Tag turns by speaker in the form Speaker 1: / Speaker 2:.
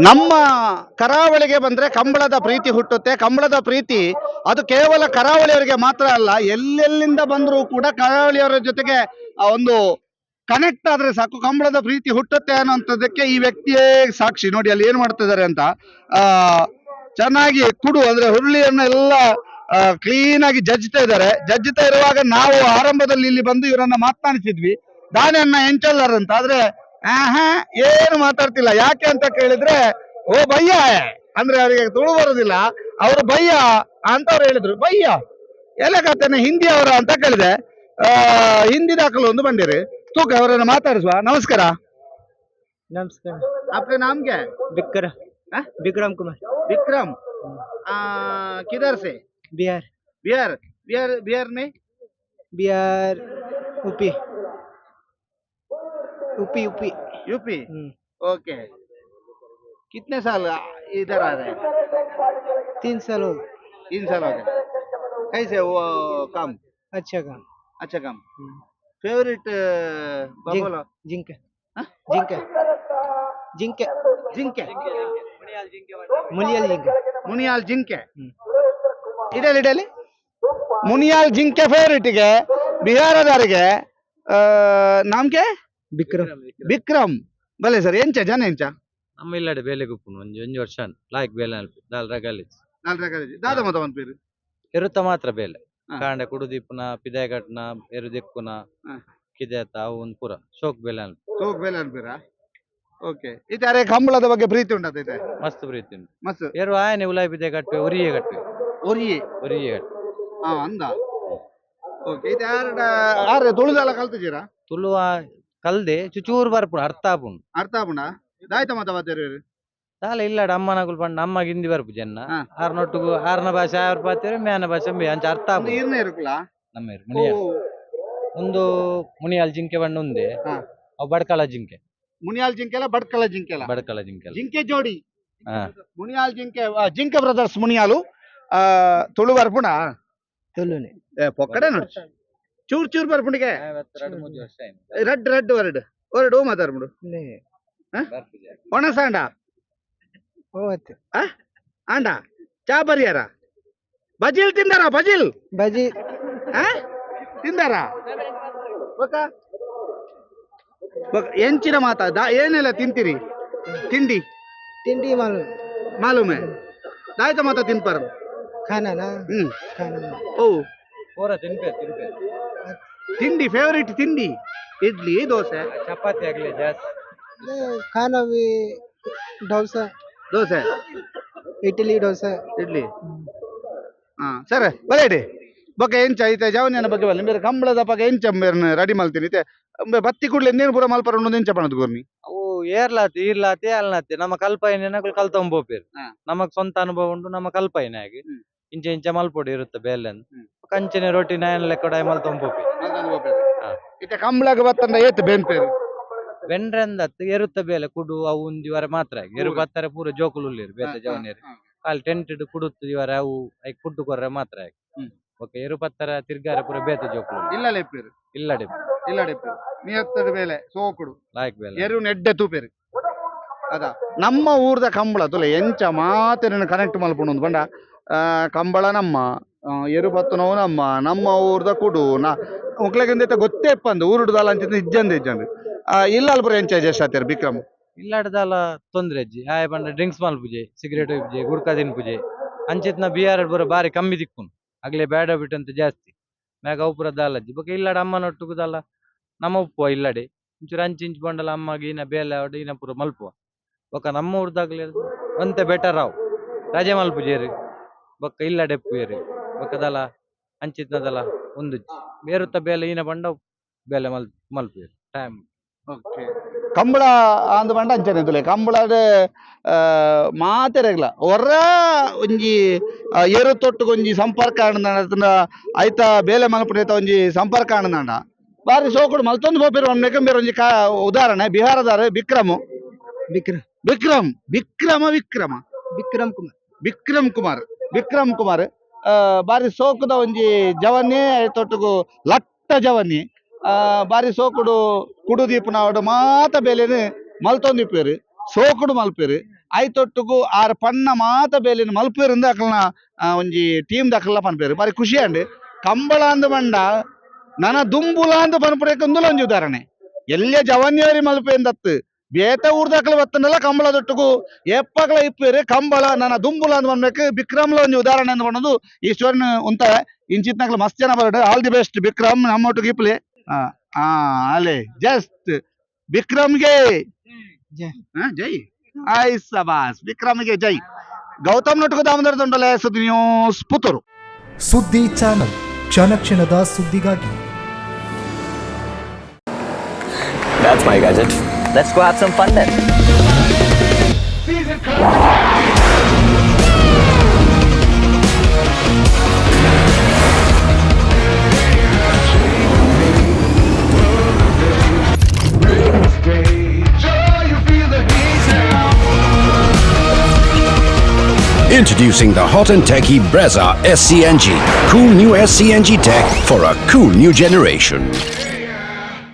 Speaker 1: ನಮ್ಮ ಕರಾವಳಿಗೆ ಬಂದ್ರೆ ಕಂಬಳದ ಪ್ರೀತಿ ಹುಟ್ಟುತ್ತೆ. ಕಂಬಳದ ಪ್ರೀತಿ ಅದು ಕೇವಲ ಕರಾವಳಿಯವರಿಗೆ ಮಾತ್ರ ಅಲ್ಲ, ಎಲ್ಲೆಲ್ಲಿಂದ ಬಂದರೂ ಕೂಡ ಕರಾವಳಿಯವರ ಜೊತೆಗೆ ಒಂದು ಕನೆಕ್ಟ್ ಆದ್ರೆ ಸಾಕು, ಕಂಬಳದ ಪ್ರೀತಿ ಹುಟ್ಟುತ್ತೆ ಅನ್ನೋಂಥದ್ದಕ್ಕೆ ಈ ವ್ಯಕ್ತಿಯೇ ಸಾಕ್ಷಿ. ನೋಡಿ ಅಲ್ಲಿ ಏನ್ ಮಾಡ್ತಿದ್ದಾರೆ ಅಂತ. ಆ ಚೆನ್ನಾಗಿ ಕುಡು ಅಂದ್ರೆ ಹುರುಳಿಯನ್ನೆಲ್ಲ ಕ್ಲೀನ್ ಆಗಿ ಜಜ್ತಾ ಇದ್ದಾರೆ. ಜಜ್ತಾ ಇರುವಾಗ ನಾವು ಆರಂಭದಲ್ಲಿ ಇಲ್ಲಿ ಬಂದು ಇವರನ್ನ ಮಾತನಾಡಿಸಿದ್ವಿ, ದಾನೆಯನ್ನ ಎಂಚಲ್ಲರ್ ಅಂತ. ಆದ್ರೆ ಏನು ಮಾತಾಡ್ತಿಲ್ಲ. ಯಾಕೆ ಅಂತ ಕೇಳಿದ್ರೆ, ಓ ಭಯ್ಯ ಅಂದ್ರೆ ಅವರಿಗೆ ತುಳು ಬರುದಿಲ್ಲ. ಅವರು ಭಯ್ಯ ಅಂತ ಅವ್ರು ಹೇಳಿದ್ರು. ಭಯ್ಯ ಎಲ್ಲ ಕತ್ತೇನೆ ಹಿಂದಿ ಅವರ ಅಂತ ಕೇಳಿದೆ. ಹಿಂದಿ ದಾಖಲು ಒಂದು ಬಂದಿರಿ ತೂಕ ಅವರನ್ನು ಮಾತಾಡಿಸುವ. ನಮಸ್ಕಾರ.
Speaker 2: नमस्कार।
Speaker 1: आपका नाम क्या है?
Speaker 2: विक्रम। विक्रम कुमार।
Speaker 1: विक्रम। किधर से?
Speaker 2: बिहार।
Speaker 1: बिहार। बिहार बिहार में
Speaker 2: Bihar UP. UP UP.
Speaker 1: UP. Okay. कितने साल इधर आ रहे हैं?
Speaker 2: 3 साल हो गए।
Speaker 1: 3 साल हो गए। कैसे वो काम?
Speaker 2: अच्छा काम।
Speaker 1: अच्छा काम। फेवरेट बोलो।
Speaker 2: जिंके।
Speaker 1: हाँ?
Speaker 2: जिंके। जिंके।
Speaker 1: ಜಿಂಕೆ.
Speaker 2: मुलियल जिंके।
Speaker 1: ಮುನಿಯಾಲ್ ಜಿಂಕೆ. ಇಡಲಿ ಇಡಲಿ. ಮುನಿಯಾಲ್ ಜಿಂಕೆ ಫೇವರಿಟ್ಗೆ ಬಿಹಾರದವರಿಗೆ ನಾಮ್ಗೆ
Speaker 2: विक्रम।
Speaker 1: ವಿಕ್ರಮ್. ಬಲೆ ಸರ್ ಎಂಚ ಜನ ಎಂಚ
Speaker 3: ನಮ್ಮ ಇಲ್ಲಡೆ ಬೇಲೆ ಗುಪ್ಪುನು ಒಂಜಿ ವರ್ಷ ಲಾಯ್ಕ್ ಬೇಲೆ ದಾಲ್ ರಗಾಲಿಸ್
Speaker 1: ದಾದ ಮತ ಒಂದು ಪೇರು
Speaker 3: ಎರುತ್ತ ಮಾತ್ರ ಬೇಲೆ
Speaker 1: ಹಾ.
Speaker 3: ಕಾಂಡ ಕುಡುದೀಪುನ ಪಿದಾಯಗಟ್ನ ಎರು ದಿಕ್ಕುನ
Speaker 1: ಹಾ.
Speaker 3: ಕಿದೇತ ಅವು ಒಂದು ಪೂರ ಶೋಕ್ ಬೇಲೆ ಅನ್ಪ
Speaker 1: ಸೋಗ್ ಬೇಲೆ ಅನ್ಪೇರ. ಓಕೆ. ಇದಾರೆ ಕಂಬಳದ ಬಗ್ಗೆ ಪ್ರೀತಿ ಉಂಟೈತೆ
Speaker 3: ಮಸ್ತ್ ಪ್ರೀತಿ ಉಂಟು.
Speaker 1: ಮಸ್ತ್
Speaker 3: ಎರು ಆಯನೆ ಉಲಾಯ್ ಪಿದೆ ಕಟ್ವೆ ಒರಿಯೇ ಕಟ್ವೆ
Speaker 1: ಒರಿಯೆ
Speaker 3: ಒರಿಯೇ ಕಟ್ವೆ
Speaker 1: ಅಂದ. ಓಕೆ. ಇದು ಯಾರು ತುಳುದೆಲ್ಲ ಕಲ್ತಿದ್ದೀರಾ?
Speaker 3: ತುಳುವ ಕಲ್ದೆ ಚುಚೂರು ಬರ್ಪುಣ ಅರ್ಥ ಆಪುಂಡು
Speaker 1: ಅರ್ಥ ಆಪುಂಡ ದಾಯ್ತ ಮತ ಬತ್ತೇರು.
Speaker 3: ತಾಲ ಇಲ್ಲಡ ಅಮ್ಮನಗುಲ್ ಪಂಡ ಅಮ್ಮಗ ಹಿಂದಿ ಬರ್ಪು ಜನ್ನ
Speaker 1: ಹಾ.
Speaker 3: ಆರ್ನೊಟ್ಟುಗು ಆರ್ನ ಭಾಷೆ ಆರ್ ಪಾತೇರು ಮೇನ ಭಾಷೆ ಅಂಚ ಅರ್ಥ
Speaker 1: ಒಂದು
Speaker 3: ಆಪುಂಡು
Speaker 1: ಈರ್ನೇ ಇರುಕಲ್ಲ.
Speaker 3: ನಮ್ಮ ಮುನಿಯಾಲ್ ಒಂದು ಮುನಿಯಾಲ್ ಜಿಂಕೆ ಬಣ್ಣ ಉಂದೆ
Speaker 1: ಹಾ.
Speaker 3: ಅವು ಬಡ್ಕಳ ಜಿಂಕೆ
Speaker 1: ಮುನಿಯಾಲ್ ಜಿಂಕೆಲ್ಲ ಬಡ್ಕಲ ಜಿಂಕೆಲ್ಲ
Speaker 3: ಬಡ್ಕಳ ಜಿಂಕೆ
Speaker 1: ಜಿಂಕೆ ಜೋಡಿ.
Speaker 3: ಹಾ
Speaker 1: ಮುನಿಯಾಲ್ ಜಿಂಕೆ ಜಿಂಕೆ ಬ್ರದರ್ಸ್ ಮುನಿಯಾಲು ತುಳು ಬರ್ಪುಣ
Speaker 2: ತುಳುನೆ
Speaker 1: ಪೊಕ್ಕಡೆ ನೋಡಿ ಚೂರ್ ಚೂರ್ ಬರ್ಪುಣಿಗೆ ರಡ್ ರಡ್ ವರ್ಡ್ ವರ್ಡ್ ಮಾತಾಡ್ಬಿಡು. ಒಣಸಾಂಡ
Speaker 2: ಹೋಗುತ್ತೆ
Speaker 1: ಆಂಡ ಚಾ ಬರಿಯಾರ ಬಜಿಲ್ ತಿಂದಾರ ಬಜಿಲ್
Speaker 2: ಬಜಿ
Speaker 1: ತಿಂದಾರ ಎಂಚಿನ ಮಾತಾ ಏನೆಲ್ಲ ತಿಂತೀರಿ ತಿಂಡಿ
Speaker 2: ತಿಂಡಿ
Speaker 1: ಮಾಲೂಮೆ ದಾಯ್ತ ಮಾತಾ ತಿನ್ಪಾರ.
Speaker 2: खाना ना
Speaker 1: ಹ್ಮ್
Speaker 2: खाना
Speaker 1: ಓ
Speaker 3: ಪೂರ ತಿನ್ಪೆ
Speaker 1: ತಿಂಡಿ ಫೇವರಿಟ್ ತಿಂಡಿ ಇಡ್ಲಿ ದೋಸೆ
Speaker 3: ಚಪಾತಿ ಆಗ್ಲಿ ಜಾಸ್ತಿ
Speaker 2: खाना भी डोसा
Speaker 1: ದೋಸೆ
Speaker 2: इडली डोसा
Speaker 1: ಇಡ್ಲಿ. ಸರ್ ಬರೇಡಿ ಬಗ್ಗೆ ಎಂಚ ಐತೆ ಜವನಿಯನ ಬಗ್ಗೆ ಬಲ್ಲ ಬೇರೆ ಕಂಬಳದ ಬಗ್ಗೆ ಎಂಚ ಬೇರೆ ರೆಡಿ ಮಲ್ತೀನಿ ಬತ್ತಿ ಕೂಡಲೇ ಇನ್ನೇನು ಪೂರ ಮಲ್ಪರ ಎಂಚ ಪಣದು ಗೋರ್ನಿ
Speaker 3: ಅವು ಏರ್ಲಾತಿ ಈರ್ಲಾತಿ ಅಲ್ಲಾತಿ ನಮ್ಮ ಕಲ್ಪನೆ ಕಲ್ತೊಂಬೋಪೇರು
Speaker 1: ಹಾ.
Speaker 3: ನಮಗ್ ಸ್ವಂತ ಅನುಭವ ಉಂಟು ನಮ್ಮ ಕಲ್ಪನೆ ಆಗಿ
Speaker 1: ಹ್ಮ್.
Speaker 3: ಇಂಚ ಇಂಚ ಮಲ್ಪೊಡಿ ಇರುತ್ತೆ ಬೇಲೆ
Speaker 1: ಹ್ಮ್.
Speaker 3: ಕಂಚಿನ ರೊಟ್ಟಿ ನಾಯನ್ ಲೆಕ್ಕ ಮಲ್ತೊಂಬೋಪೇರು ಹಾ.
Speaker 1: ಇತ್ತೆ ಕಂಬಳಗ ಬತ್ತಂಡ ಏತ್ ಬೇನ್ಪೇರು
Speaker 3: ವೆಂಡ್ರೆಂದತ್ ಎರುತ್ತ ಬೇಲೆ ಕುಡು ಅವು ಒಂದು ಇವರ ಮಾತ್ರ ಆಗಿ ಎರು
Speaker 1: ಪೂರ.
Speaker 3: ಬತ್ತಾರೆ ಪೂರ ಜೋಕುಲು ಉಳ್ಳೇರು ಬೇತೆ ಜವನೇರು ಅಲ್ಲಿ ಟೆಂಟ್ ಕುಡುತ್ತು ಇವರ ಅವು ಐಕ್ ಫುಡ್ ಕೊರ್ರೆ ಮಾತ್ರ ಆಗಿ
Speaker 1: ಹ್ಮ್.
Speaker 3: ಓಕೆ ಎರು ಪತ್ತರ ತಿರ್ಗಾರ ಪೂರ ಬೇತೆ ಜೋಕುಲು
Speaker 1: ಇಲ್ಲ ಲೆಪ್ಪೇರು
Speaker 3: ಇಲ್ಲಡೆ
Speaker 1: ಇಲ್ಲ ಡೆಪ್ಪೇರು ನಿಯತ್ತದ ಬೇಲೆ ಸೋಕುಡು
Speaker 3: ಲಾಯ್ಕ್ ಬೇಲೆ
Speaker 1: ಎರು ನೆಡ್ಡೆ ತೂಪೇರು ಅದ ನಮ್ಮ ಊರ್ದ ಕಂಬಳ ತುಲೆ ಎಂಚ ಮಾತಿನ ಕನೆಕ್ಟ್ ಮಲ್ಪುಂಡು ಬಂಡ ಕಂಬಳ ನಮ್ಮ ಎರು ಬತ್ತನವು ನಮ್ಮ ಊರ್ದ ಕುಡು ಉಕ್ಲಗಿಂದ ಗೊತ್ತೇ ಪಂದು ಊರುಡ್ದಲ್ಲ ಅಂತ ಇಜ್ಜಂದು ಇಲ್ಲ ಅಲ್ಪುರ ಎಂಚ ಜಸ್ಟ್ ಆತೇರು ಬಿಕ್ರಮ್
Speaker 3: ಇಲ್ಲಾಡ್ದಲ್ಲ ತೊಂದ್ರೆ ಅಜ್ಜಿ ಆಯ ಬಂಡ ಡ್ರಿಂಕ್ಸ್ ಮಲ್ಪುಜೆ ಸಿಗರೇಟ್ ಉಜ್ಜೆ ಗುಡ್ಕಾ ತಿನ್ಪುಜೆ ಅಂಚಿತ್ನ ಬಿಆರ್ ಪೂರ ಬಾರಿ ಕಮ್ಮಿ ದಿಕ್ಕುನು ಆಗ್ಲೇ ಬ್ಯಾಡ ಬಿಟ್ಟಂತ ಜಾಸ್ತಿ ಮ್ಯಾಗ ಅವು ಪೂರ ದಾಲಜ್ಜಿ ಬೊಕ ಇಲ್ಲಾಡ ಅಮ್ಮನೊಟ್ಟುಗುದಲ್ಲ ನಮ್ಮ ಉಪ್ಪುವ ಇಲ್ಲಡೆ ಇಂಚೂರು ಅಂಚಿಂಚು ಬಂಡಲ ಅಮ್ಮಗೆ ಇನ್ನ ಬೇಲೆ ಆವಡು ಇನ್ನ ಪೂರ ಮಲ್ಪುವ ಬೊಕ ನಮ್ಮ ಊರ್ದಾಗ್ಲಿ ಒಂತೆ ಬೆಟರ್ ಅವು ರಜೆ ಮಲ್ಪುಜೇರಿ ಬೊಕ್ಕ ಇಲ್ಲಡೆ ಎಪ್ಪುಯೇರಿ ಬೊಕದಲ್ಲ ಅಂಚಿತ್ನದಲ್ಲ ಒಂದುಜ್ಜಿ ಬೇರುತ್ತ ಬೇಲೆ ಈನ ಬಂಡ ಬೇಲೆ ಮಲ್ಪುಯೇರಿ ಟೈಮ್
Speaker 1: ಕಂಬಳ ಅಂದ್ ಪಂಡ ಅಂಚನೆ ತುಲೆ ಕಂಬಳದ ಮಾತೆರೆಗ್ಲ ಒರ್ರ ಒಂಜಿ ಏರು ತೊಟ್ಟು ಒಂಜಿ ಸಂಪರ್ಕ ಆನಂದ ಐತ ಬೇಲೆ ಮಲ್ಪುನೇತ ಒಂಜಿ ಸಂಪರ್ಕ ಆನಂದ ಬಾರಿ ಸೋಕುಡು ಮಲ್ತೊಂದು ಬೋಪೇರು ಬೇರೆ ಒಂಜಿ ಉದಾಹರಣೆ ಬಿಹಾರದಾರ ವಿಕ್ರಮ್
Speaker 2: विक्रम
Speaker 1: ವಿಕ್ರಮ್ ವಿಕ್ರಮ ವಿಕ್ರಮ
Speaker 2: विक्रम कुमार
Speaker 1: ವಿಕ್ರಮ್ ಕುಮಾರ್ ವಿಕ್ರಮ್ ಕುಮಾರ್ ಬಾರಿ ಸೋಕುದ ಒಂಜಿ ಜವನಿ ತೊಟ್ಟುಗು ಲಟ್ಟ ಜವನಿ ಬಾರಿ ಸೋಕುಡು ಕುಡುದೀಪುನ ಮಾತ ಬೇಲೆನ್ ಮಲ್ತೊಂದಿಪ್ಪೇರು ಸೋಕುಡು ಮಲ್ಪೇರು ಐತೊಟ್ಟುಗು ಆರ್ ಪನ್ನ ಮಾತ ಬೇಲಿನ ಮಲ್ಪೇರಿಂದ ಅಕಲ್ನ ಒಂಜಿ ಟೀಮ್ ದಕಲ್ನ ಪನ್ಪೇರು ಬಾರಿ ಖುಷಿ ಅಂಡ್ ಕಂಬಳ ಅಂದ್ ಬಂಡ ನನ ದುಂಬುಲ ಅಂದ್ ಪನ್ಪುರೇಕೊಂದುಲ ಒಂಜಿ ಉದಾಹರಣೆ ಎಲ್ಲೇ ಜವನ್ಯರಿ ಮಲ್ಪೇಂದತ್ತು ಬೇತ ಊರ್ದಾಕಲು ಬತ್ತನಲ್ಲ ಕಂಬಳದೊಟ್ಟುಗು ಎಪ್ಪಗಳ ಇಪ್ಪೇರು ಕಂಬಳ ನನ್ನ ದುಂಬುಲ ಅಂದ್ ಪನ್ಬೇಕು ಬಿಕ್ರಮ್ಲ ಒಂಜಿ ಉದಾಹರಣೆ ಅಂದ್ ಪನ್ನೋದು ಈ ಸ್ಟೋರಿ ಉಂತ ಇಂಚಿತ್ನಾಗ್ಲ ಮಸ್ತ್ ಜನ ಬರಡು ಆಲ್ ದಿ ಬೆಸ್ಟ್ ಬಿಕ್ರಮ್ ನಮ್ಮೊಟ್ಟಿಗೆ ಇಪ್ಲೆ ಅಲೆ ಜಸ್ಟ್ ಬಿಕ್ರಮ್ಗೆ
Speaker 2: ಜೈ.
Speaker 1: ಜೈ ಐ ಸಬಾಸ್ ವಿಕ್ರಮ್ಗೆ ಜೈ ಗೌತಮ್ ನೊಟ್ಟಿಗೆ ದಾಮೋದರ ದಂಡಲೆ ಸುದ್ದಿ ನ್ಯೂಸ್ ಪುತ್ತೂರು
Speaker 4: ಸುದ್ದಿ ಚಾನಲ್ ಕ್ಷಣ ಕ್ಷಣದ ಸುದ್ದಿಗಾಗಿ.
Speaker 5: That's my gadget. Let's go have some fun then.
Speaker 6: Introducing the hot and techy Brezza SCNG. Cool new SCNG tech for a cool new generation.